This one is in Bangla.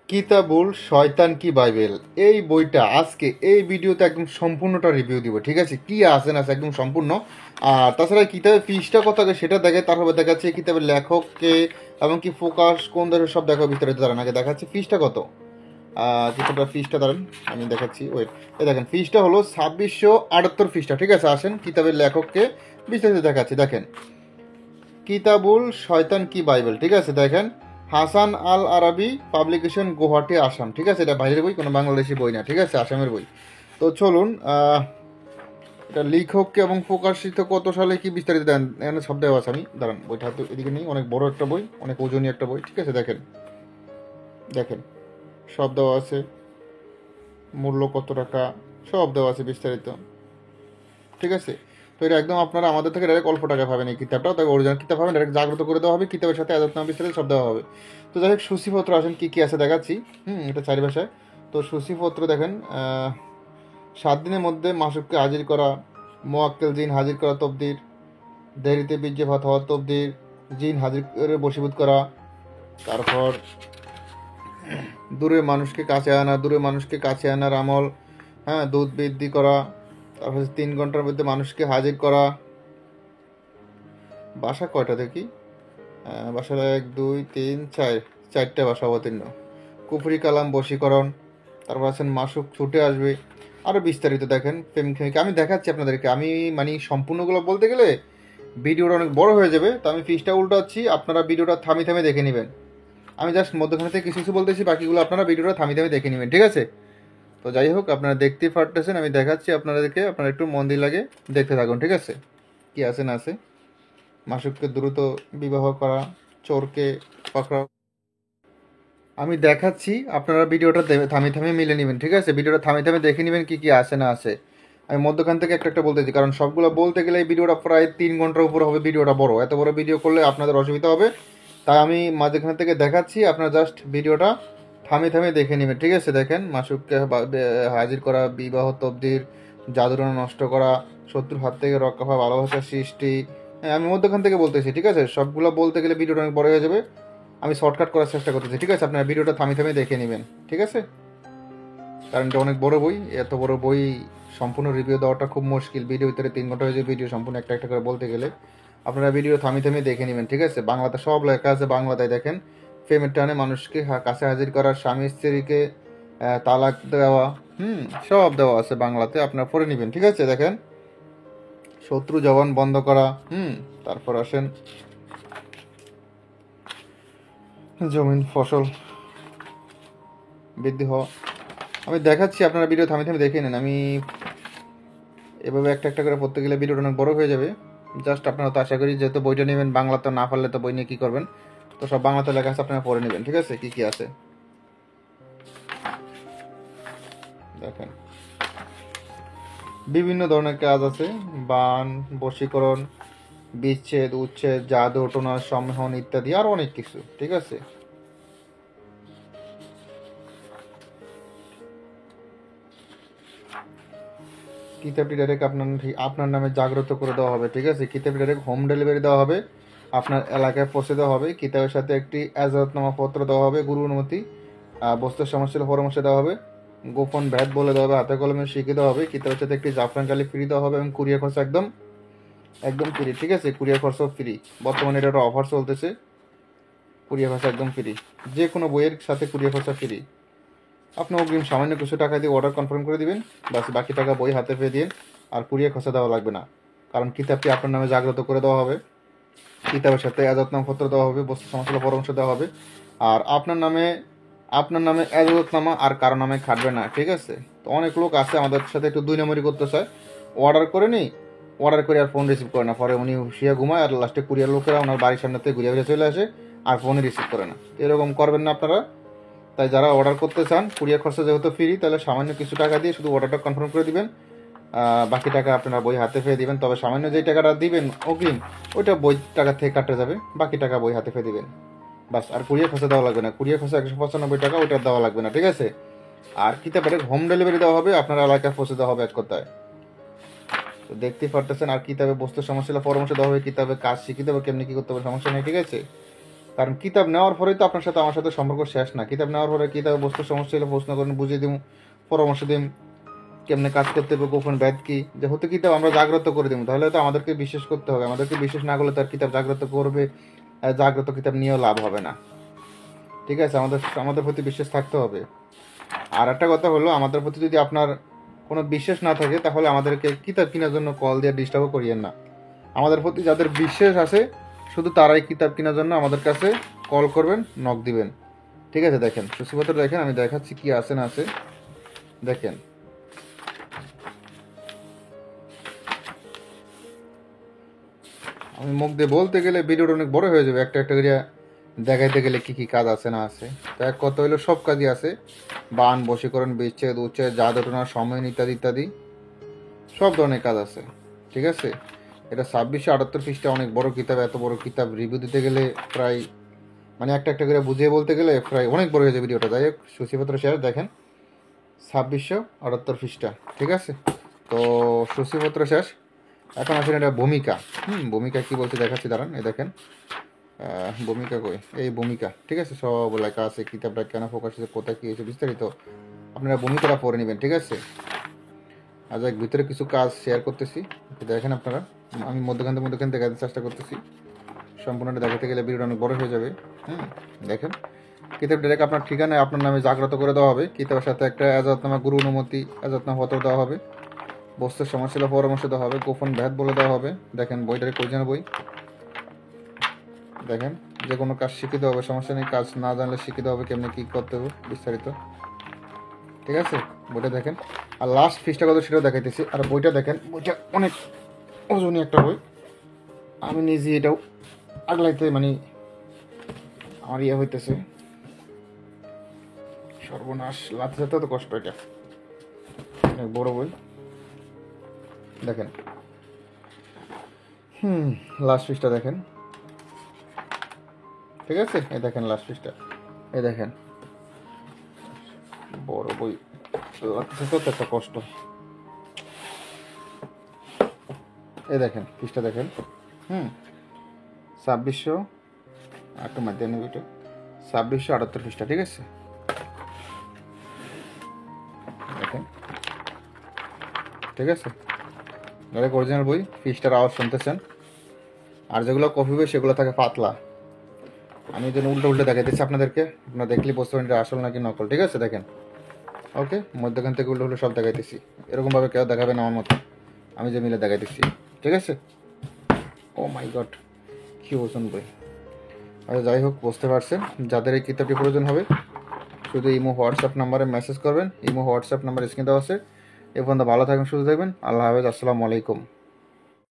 কিতাবুল শয়তান কি বাইবেল, এই বইটা আজকে এই ভিডিওতে একদম সম্পূর্ণটা রিভিউ দিব। ঠিক আছে, কি আছে না আছে একদম সম্পূর্ণ। আর তাছাড়া কিতাবের ফিসটা কত আগে সেটা দেখে, তারপরে দেখাচ্ছে কিতাবের লেখককে এবং কি ফোকাস কোন ধরনের সব দেখো বিস্তারিত দাঁড়ান। আগে দেখাচ্ছে ফিসটা কত। কিতাবটার ফিসটা দাঁড়ান আমি দেখাচ্ছি, ওয়েট। এই দেখেন ফিসটা হলো 2678 ফিসটা। ঠিক আছে, আসেন কিতাবের লেখককে বিস্তারিত দেখাচ্ছি। দেখেন কিতাবুল শয়তান কি বাইবেল। ঠিক আছে, দেখেন হাসান আল আরাবি পাবলিকেশন, গুয়াহাটি, আসাম। ঠিক আছে, এটা বাইরের বই, কোনো বাংলাদেশি বই না। ঠিক আছে, আসামের বই। তো চলুন, এটা লেখককে এবং প্রকাশিত কত সালে কি বিস্তারিত দেন এখানে সব দেওয়া আছে। আমি দাঁড়ান বইটা হাতে এদিকে নেই, অনেক বড় একটা বই, অনেক ওজনী একটা বই। ঠিক আছে, দেখেন দেখেন সব দেওয়া আছে, মূল্য কত টাকা সব দেওয়া আছে বিস্তারিত। ঠিক আছে, তো এটা একদম আপনারা আমাদের থেকে ডাইরেক্ট অল্প টাকা পাবেন। এই কিতাবটাও তাকে অরিজিনাল কিতাব পাবেন, ডাইরেক্ট জাগ্রত করে দেওয়া হবে। কিতাবের সাথে আযাতনামা বিস্তারিত সব দেওয়া হবে। তো যাই হোক, সূচিপত্র আসেন কী কী আছে দেখাচ্ছি। এটা 4 ভাষায়। তো সূচিপত্র দেখেন, 7 দিনের মধ্যে মাসুককে হাজির করা, মোয়াক্কেল জিন হাজির করা তবদির, দেরিতে বীর্যপাত হওয়া তবদির, জিন হাজির করে বশীভূত করা, তারপর দূরে মানুষকে কাছে আনার আমল, হ্যাঁ, দুধ বৃদ্ধি করা, তারপর 3 ঘন্টার মধ্যে মানুষকে হাজির করা। বাসা কয়টা দেখি, বাসার 1 2 3 4, 4টে বাসা অবতীর্ণ। কুফরি কালাম বশীকরণ, তারপর আছেন মাসুক ছুটে আসবে। আরও বিস্তারিত দেখেন প্রেম খেমিকা। আমি দেখাচ্ছি আপনাদেরকে, আমি মানে সম্পূর্ণগুলো বলতে গেলে ভিডিওটা অনেক বড় হয়ে যাবে। তো আমি ফিসটা উল্টাচ্ছি, আপনারা ভিডিওটা থামি থামে দেখে নেবেন। আমি জাস্ট মধ্যখানে থেকে কিছু কিছু বলতেছি, বাকিগুলো আপনারা ভিডিওটা থামি থামে দেখে নেবেন। ঠিক আছে, তো যাই হোক, আপনারা দেখতেই পারতেছেন, আমি দেখাচ্ছি আপনাদেরকে, আপনারা একটু মন দিয়ে লাগে দেখতে থাকুন। ঠিক আছে, কি আছে না আছে। মাসুককে দ্রুত বিবাহ করা, চোরকে পাকড়াও। আমি দেখাচ্ছি, আপনারা ভিডিওটা থামি থামি মিলে নেবেন। ঠিক আছে, ভিডিওটা থামি থামি দেখে নেবেন কি কি আছে না আছে। আমি মধ্যখান থেকে একটা একটা বলতেছি, কারণ সবগুলো বলতে গেলে এই ভিডিওটা প্রায় 3 ঘন্টার উপর হবে। ভিডিওটা বড়, এত বড় ভিডিও করলে আপনাদের অসুবিধা হবে। তাই আমি মাঝখান থেকে দেখাচ্ছি, আপনারা জাস্ট ভিডিওটা থামি থামি দেখে নেবেন। ঠিক আছে, দেখেন মাসুককে হাজির করা, বিবাহ তবদির, জাদুটনা নষ্ট করা, শত্রুর হাত থেকে রক্ষা পাওয়া, ভালোবাসার সৃষ্টি। হ্যাঁ, আমি মধ্যখান থেকে বলতেছি। ঠিক আছে, সবগুলো বলতে গেলে ভিডিওটা অনেক বড় হয়ে যাবে। আমি শর্টকাট করার চেষ্টা করতেছি। ঠিক আছে, আপনারা ভিডিওটা থামি থামি দেখে নেবেন। ঠিক আছে, কারণ এটা অনেক বড় বই, এত বড় বই সম্পূর্ণ রিভিউ দেওয়াটা খুব মুশকিল। ভিডিও ভিতরে 3 ঘন্টা হয়ে যায় ভিডিও সম্পূর্ণ একটা একটা করে বলতে গেলে। আপনারা ভিডিও থামি থামি দেখে নেবেন। ঠিক আছে, বাংলাতে সব লেখা আছে। বাংলাতে দেখেন প্রেমের টানে মানুষকে কাছে হাজির করা, স্বামী স্ত্রীকে তালাক দেওয়া, সব দেওয়া আছে বাংলাতে, আপনারা পড়ে নেবেন। ঠিক আছে, দেখেন শত্রু জবান বন্ধ করা, তারপর আসেন জমিন ফসল বৃদ্ধি হওয়া। আমি দেখাচ্ছি, আপনারা ভিডিও থামি থামি দেখে নেন। আমি এভাবে একটা একটা করে পড়তে গেলে ভিডিওটা অনেক বড় হয়ে যাবে। জাস্ট আপনারা তো আশা করি যেহেতু বইটা নেবেন, বাংলাতে না পারলে তো বই নিয়ে কী করবেন। তো সব বাংলাতে লেখা আছে, আপনারা পড়ে নেবেন। ঠিক আছে, কী কী আছে দেখেন। বিভিন্ন ধরনের কাজ আছে, বান, বশীকরণ, বিচ্ছেদ, উচ্ছেদ, জাদু টোনা, সম্মোহন ইত্যাদি আরও অনেক কিছু। ঠিক আছে, কিতাবটি ডাইরেক্ট আপনার নামে জাগ্রত করে দেওয়া হবে। ঠিক আছে, কিতাবটি ডাইরেক্ট হোম ডেলিভারি দেওয়া হবে, আপনার এলাকায় পৌঁছে দেওয়া হবে। কিতাবের সাথে একটি এজাজতনামা পত্র দেওয়া হবে, গুরু অনুমতি, বস্তুর সমস্যা পরামর্শ দেওয়া হবে, গোপন ভেদ বলে দেওয়া হবে, হাতে কলমে শিখে দেওয়া হবে। কিতাবের সাথে একটি জাফরান কালি ফ্রি দেওয়া হবে এবং কুরিয়ার খরচা একদম একদম ফ্রি। ঠিক আছে, কুরিয়ার খরচাও ফ্রি। বর্তমানে এটা একটা অফার চলতেছে, কুরিয়ার খরচা একদম ফ্রি। যে কোনো বইয়ের সাথে কুরিয়ার খরচা ফ্রি। আপনি অগ্রিম সামান্য কিছু টাকা দিয়ে অর্ডার কনফার্ম করে দিবেন, বাস বাকি টাকা বই হাতে পেয়ে দিন। আর কুরিয়ার খরচা দেওয়া লাগবে না, কারণ কিতাবটি আপনার নামে জাগ্রত করে দেওয়া হবে। কিতাবের সাথে এজাজতনামা দেওয়া হবে, বস্তু সমস্যা পরামর্শ দেওয়া হবে। আর আপনার নামে এজাজতনামা আর কারো নামে খাটবে না। ঠিক আছে, তো অনেক লোক আছে আমাদের সাথে একটু 2 নম্বরই করতে চায়, অর্ডার করে আর ফোন রিসিভ করে না, পরে উনি হুশিয়া ঘুমায়, আর লাস্টে কুরিয়ার লোকেরা ওনার বাড়ির সামনে থেকে ঘুরিয়ে চলে আসে আর ফোনে রিসিভ করে না। এরকম করবেন না আপনারা। তাই যারা অর্ডার করতে চান, কুরিয়ার খরচা যেহেতু ফ্রি, তাহলে সামান্য কিছু টাকা দিয়ে শুধু অর্ডারটা কনফার্ম করে দিবেন। বাকি টাকা আপনারা বই হাতে পেয়ে দিবেন। তবে সামান্য যেই টাকাটা দিবেন অগ্রিম, ওইটা বই টাকা থেকে কাটতে যাবে, বাকি টাকা বই হাতে পেয়ে দিবেন। বাস, আর কুরিয়ার খরচা দেওয়া লাগবে না। কুরিয়ার খরচা 195 টাকা, ওইটা দেওয়া লাগবে না। ঠিক আছে, আর কিতাবের হোম ডেলিভারি দেওয়া হবে, আপনার এলাকায় পৌঁছে দেওয়া হবে এক কথায়। তো দেখতেই পারতেছেন। আর কিতাবে বস্তু সমস্যা পরামর্শ দেওয়া হবে, কিতাবে কাজ শিখিয়ে দেবো কেমনি কী করতে হবে, সমস্যা নেই। ঠিক আছে, কারণ কিতাব নেওয়ার পরেই তো আপনার সাথে আমার সাথে সম্পর্ক শেষ না। কিতাব নেওয়ার পরে কিতাবে বস্তু সমস্যা হলে প্রশ্ন করেন, বুঝিয়ে দিব, পরামর্শ দিন কেমনে কাজ করতে হবে, গোপন ব্যাধ কি, যেহেতু কিতাব আমরা জাগ্রত করে দিব, তাহলে তো আমাদেরকে বিশ্বাস করতে হবে। আমাদেরকে বিশ্বাস না করলে তার কিতাব জাগ্রত করবে, জাগ্রত কিতাব নিয়েও লাভ হবে না। ঠিক আছে, আমাদের আমাদের প্রতি বিশ্বাস থাকতে হবে। আর একটা কথা হলো, আমাদের প্রতি যদি আপনার কোনো বিশ্বাস না থাকে তাহলে আমাদেরকে কিতাব কেনার জন্য কল দিয়ে ডিস্টার্বও করিয়েন না। আমাদের প্রতি যাদের বিশ্বাস আছে শুধু তারাই কিতাব কেনার জন্য আমাদের কাছে কল করবেন, নক দিবেন। ঠিক আছে, দেখেন সূচিপত্র দেখেন, আমি দেখাচ্ছি কি আছে না আছে। দেখেন আমি মুখ দিয়ে বলতে গেলে ভিডিওটা অনেক বড় হয়ে যাবে, একটা একটা করে দেখাইতে গেলে কি কি কাজ আছে না আছে। তো এক কথা হইলো সব কাজই আছে, বান, বশীকরণ, বিচ্ছেদ, উচ্ছেদ, জাদুটনা, সময়, ইত্যাদি ইত্যাদি সব ধরনের কাজ আছে। ঠিক আছে, এটা 2678 পৃষ্ঠা, অনেক বড় কিতাব। এত বড় কিতাব রিভিউ দিতে গেলে প্রায় মানে একটা একটা করে বুঝিয়ে বলতে গেলে প্রায় অনেক বড় হয়ে যাবে ভিডিওটা। যাই হোক, সূচিপত্র শেয়ার দেখেন 2678 পৃষ্ঠা। ঠিক আছে, তো সূচিপত্র শেষ। এখন আসেন এটা ভূমিকা। ভূমিকা কি বলতে দেখাচ্ছি, দাঁড়ান। এই দেখেন ভূমিকা কই, এই ভূমিকা। ঠিক আছে, সব লেখা আছে, কিতাবটা কেন ফোকাস হয়েছে, কোথায় কী হয়েছে বিস্তারিত আপনারা ভূমিকাটা পড়ে নেবেন। ঠিক আছে, আজ এক ভিতরে কিছু কাজ শেয়ার করতেছি, দেখেন আপনারা। আমি মধ্যখান দেখাতে চেষ্টা করতেছি, সম্পূর্ণটা দেখাতে গেলে ভিডিওটা অনেক বড় হয়ে যাবে। দেখেন কিতাব ডাইরেক্ট আপনার ঠিকানায় আপনার নামে জাগ্রত করে দেওয়া হবে। কিতাবের সাথে একটা এজাজতনামা, গুরু অনুমতি, এজাজতনামা পত্র দেওয়া হবে, বস্তুর সমস্যা পরামর্শ দেওয়া হবে, গোপন ভেদ বলে দেওয়া হবে। দেখেন বইটার প্রয়োজন বই, দেখেন যে কোনো কাজ শিখিতে হবে, সমস্যা নেই। কাজ না জানলে শিখিতে হবে কেমনি কী করতে হবে বিস্তারিত। ঠিক আছে, বইটা দেখেন। আর লাস্ট ফিসটা কত সেটাও দেখাইতেছি। আর বইটা দেখেন, বইটা অনেক ওজনই একটা বই। আমি নিজে এটাও আগলাইতে মানে আমার ইয়ে হইতেছে, সর্বনাশ, লাতে যেতে তো কষ্ট। এটা অনেক বড় বই, দেখেন। লাস্ট ফিসটা দেখেন। ঠিক আছে, এই দেখেন লাস্ট ফিসটা, এই দেখেন বড় বই, লাগছে তো একটা কষ্ট। এই দেখেন পৃষ্ঠা দেখেন, 2600 একটা মাধ্যমে বইটা 2678 পৃষ্ঠা। ঠিক আছে, দেখেন। ঠিক আছে, ডাইরেক্ট অরিজিনাল বই, পৃষ্ঠার আওয়াজ শুনতেছেন। আর যেগুলো কপি বই সেগুলো থাকে পাতলা। আমি যেন উল্টো দেখাই দিচ্ছি আপনাদেরকে, আপনারা দেখলে বুঝতে পারেন এটা আসল নাকি নকল। ঠিক আছে, দেখেন। ওকে, মধ্যখান থেকে উল্টো সব দেখাইতেছি, এরকমভাবে কেউ দেখাবে না আমার মতো, আমি যে মিলে দেখাইতেছি। ঠিক আছে, ও মাই গড, কি ওজন বই। আচ্ছা, যাই হোক, বুঝতে পারছেন। যাদের এই কিতাবটি প্রয়োজন হবে শুধু ইমো হোয়াটসঅ্যাপ নাম্বারে মেসেজ করবেন। ইমো হোয়াটসঅ্যাপ নাম্বার স্ক্রিনে দেওয়া আছে। এ পর্যন্ত ভালো থাকবেন, সুস্থ থাকবেন। আল্লাহ হাফেজ, আসসালামু আলাইকুম।